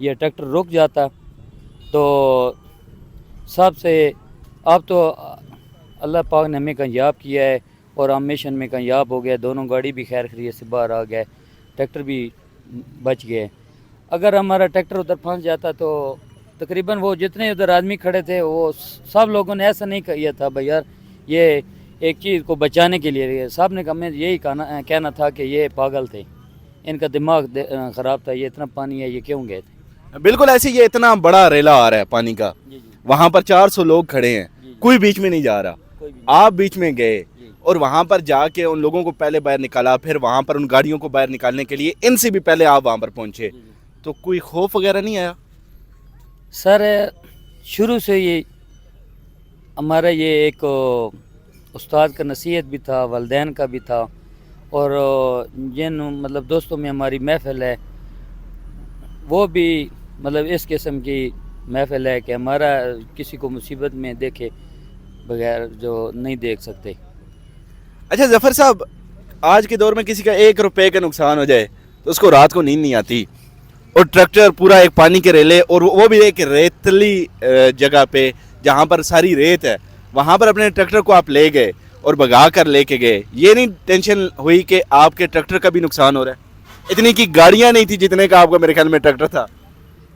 یہ ٹریکٹر رک جاتا تو سب سے اب تو اللہ پاک نے ہمیں کامیاب کیا ہے اور ہم مشن میں کامیاب ہو گئے. دونوں گاڑی بھی خیر خیریت سے باہر آ گئے, ٹریکٹر بھی بچ گئے. اگر ہمارا ٹریکٹر ادھر پھنس جاتا تو تقریباً وہ جتنے ادھر آدمی کھڑے تھے وہ سب لوگوں نے ایسا نہیں کیا تھا بھائی یار یہ ایک چیز کو بچانے کے لیے. سب نے ہمیں یہی کہنا تھا کہ یہ پاگل تھے, ان کا دماغ خراب تھا, یہ اتنا پانی ہے یہ کیوں گئے تھے. بالکل ایسے یہ اتنا بڑا ریلا آ رہا ہے پانی کا, جی جی وہاں پر 400 لوگ کھڑے ہیں, کوئی بیچ میں نہیں جا رہا, کوئی بھی آپ بیچ میں گئے اور وہاں پر جا کے ان لوگوں کو پہلے باہر نکالا, پھر وہاں پر ان گاڑیوں کو باہر نکالنے کے لیے ان سے بھی پہلے آپ وہاں پر پہنچے, تو کوئی خوف وغیرہ نہیں آیا؟ سر شروع سے یہ ہمارا یہ ایک استاد کا نصیحت بھی تھا, والدین کا بھی تھا, اور جن مطلب دوستوں میں ہماری محفل ہے وہ بھی مطلب اس قسم کی محفل ہے کہ ہمارا کسی کو مصیبت میں دیکھے بغیر جو نہیں دیکھ سکتے. اچھا ظفر صاحب, آج کے دور میں کسی کا 1 روپے کا نقصان ہو جائے تو اس کو رات کو نیند نہیں آتی, اور ٹریکٹر پورا ایک پانی کے ریلے, اور وہ بھی ایک ریتلی جگہ پہ جہاں پر ساری ریت ہے, وہاں پر اپنے ٹریکٹر کو آپ لے گئے اور بگا کر لے کے گئے. یہ نہیں ٹینشن ہوئی کہ آپ کے ٹریکٹر کا بھی نقصان ہو رہا ہے؟ اتنی کی گاڑیاں نہیں تھی جتنے کا آپ کا میرے خیال میں ٹریکٹر تھا.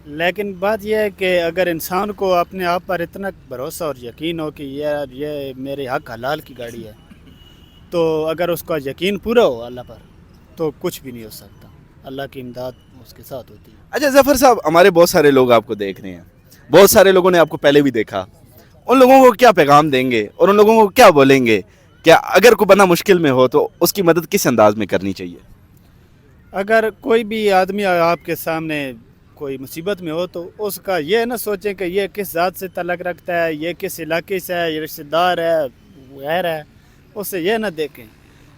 لیکن بات یہ ہے کہ اگر انسان کو اپنے آپ پر اتنا بھروسہ اور یقین ہو کہ یہ میرے حق حلال کی گاڑی ہے, تو اگر اس کا یقین پورا ہو اللہ پر تو کچھ بھی نہیں ہو سکتا, اللہ کی امداد اس کے ساتھ ہوتی ہے. اچھا ظفر صاحب, ہمارے بہت سارے لوگ آپ کو دیکھ رہے ہیں, بہت سارے لوگوں نے آپ کو پہلے بھی دیکھا, ان لوگوں کو کیا پیغام دیں گے اور ان لوگوں کو کیا بولیں گے کہ اگر کوئی بندہ مشکل میں ہو تو اس کی مدد کس انداز میں کرنی چاہیے؟ اگر کوئی بھی آدمی آپ کے سامنے کوئی مصیبت میں ہو تو اس کا یہ نہ سوچیں کہ یہ کس ذات سے تعلق رکھتا ہے, یہ کس علاقے سے ہے, یہ رشتہ دار ہے, غیر ہے, اسے یہ نہ دیکھیں.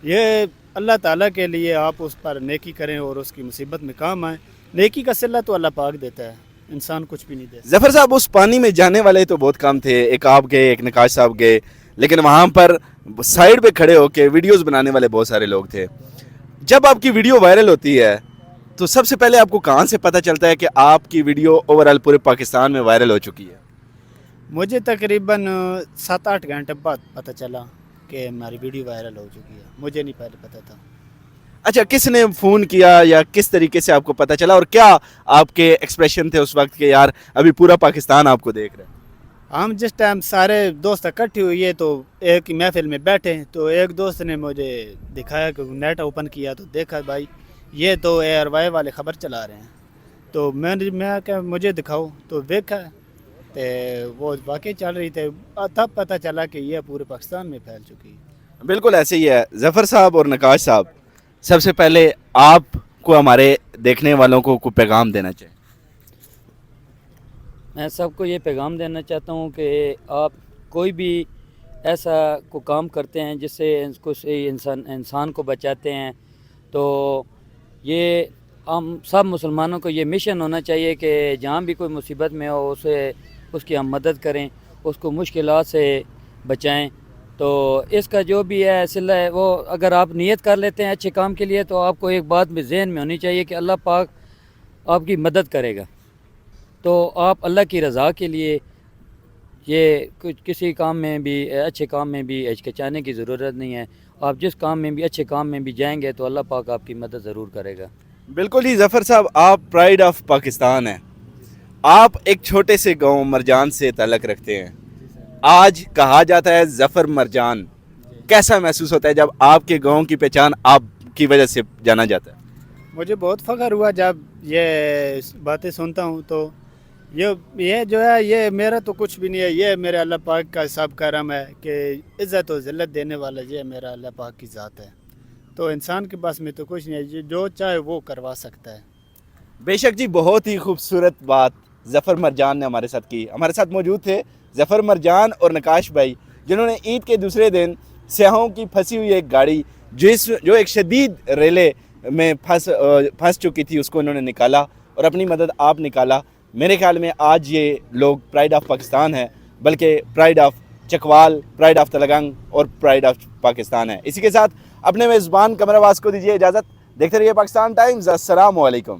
یہ اللہ تعالیٰ کے لیے آپ اس پر نیکی کریں اور اس کی مصیبت میں کام آئیں. نیکی کا صلہ تو اللہ پاک دیتا ہے, انسان کچھ بھی نہیں دیتا. ظفر صاحب, اس پانی میں جانے والے تو بہت کم تھے, ایک آپ گئے, ایک نقاش صاحب گئے, لیکن وہاں پر سائیڈ پہ کھڑے ہو کے ویڈیوز بنانے والے بہت سارے لوگ تھے. جب آپ کی ویڈیو وائرل ہوتی ہے تو سب سے پہلے آپ کو کہاں سے پتہ چلتا ہے کہ آپ کی ویڈیو اوور آل پورے پاکستان میں وائرل ہو چکی ہے؟ مجھے تقریباً 7-8 گھنٹے بعد پتہ چلا کہ ہماری ویڈیو وائرل ہو چکی ہے, مجھے نہیں پہلے پتہ تھا. اچھا, کس نے فون کیا یا کس طریقے سے آپ کو پتہ چلا, اور کیا آپ کے ایکسپریشن تھے اس وقت کہ یار ابھی پورا پاکستان آپ کو دیکھ رہا ہے؟ ہم جس ٹائم سارے دوست اکٹھے ہوئے تو ایک محفل میں بیٹھے, تو ایک دوست نے مجھے دکھایا کہ نیٹ اوپن کیا تو دیکھا بھائی یہ تو ایئر وائی والے خبر چلا رہے ہیں, تو میں کہ مجھے دکھاؤ, تو دیکھا تو وہ واقعی چل رہی تھے, تب پتہ چلا کہ یہ پورے پاکستان میں پھیل چکی ہے. بالکل ایسے ہی ہے. ظفر صاحب اور نقاش صاحب, سب سے پہلے آپ کو ہمارے دیکھنے والوں کو کوئی پیغام دینا چاہیں؟ میں سب کو یہ پیغام دینا چاہتا ہوں کہ آپ کوئی بھی ایسا کو کام کرتے ہیں جس سے انسان کو بچاتے ہیں, تو یہ ہم سب مسلمانوں کو یہ مشن ہونا چاہیے کہ جہاں بھی کوئی مصیبت میں ہو اس کی ہم مدد کریں, اس کو مشکلات سے بچائیں. تو اس کا جو بھی ہے صلہ ہے وہ اگر آپ نیت کر لیتے ہیں اچھے کام کے لیے تو آپ کو ایک بات بھی ذہن میں ہونی چاہیے کہ اللہ پاک آپ کی مدد کرے گا. تو آپ اللہ کی رضا کے لیے یہ کسی کام میں بھی اچھے کام میں بھی ہچکچانے کی ضرورت نہیں ہے. آپ جس کام میں بھی اچھے کام میں بھی جائیں گے تو اللہ پاک آپ کی مدد ضرور کرے گا. بالکل ہی ظفر صاحب, آپ پرائیڈ آف پاکستان ہیں. آپ ایک چھوٹے سے گاؤں مرجان سے تعلق رکھتے ہیں. آج کہا جاتا ہے ظفر مرجان, کیسا محسوس ہوتا ہے جب آپ کے گاؤں کی پہچان آپ کی وجہ سے جانا جاتا ہے؟ مجھے بہت فخر ہوا جب یہ باتیں سنتا ہوں, تو یہ جو ہے یہ میرا تو کچھ بھی نہیں ہے, یہ میرے اللہ پاک کا حساب کرم ہے کہ عزت و ذلت دینے والا یہ میرا اللہ پاک کی ذات ہے. تو انسان کے پاس میں تو کچھ نہیں ہے, جو چاہے وہ کروا سکتا ہے. بے شک جی, بہت ہی خوبصورت بات ظفر مرجان نے ہمارے ساتھ کی. ہمارے ساتھ موجود تھے ظفر مرجان اور نقاش بھائی, جنہوں نے عید کے دوسرے دن سیاحوں کی پھنسی ہوئی ایک گاڑی جو ایک شدید ریلے میں پھنس چکی تھی اس کو انہوں نے نکالا, اور اپنی مدد آپ نکالا. میرے خیال میں آج یہ لوگ پرائیڈ آف پاکستان ہے, بلکہ pride of Chakwal, pride of Talagang اور پرائیڈ آف پاکستان ہے. اسی کے ساتھ اپنے میزبان قمر عباس کو دیجیے اجازت. دیکھتے رہیے پاکستان ٹائمز. السلام علیکم.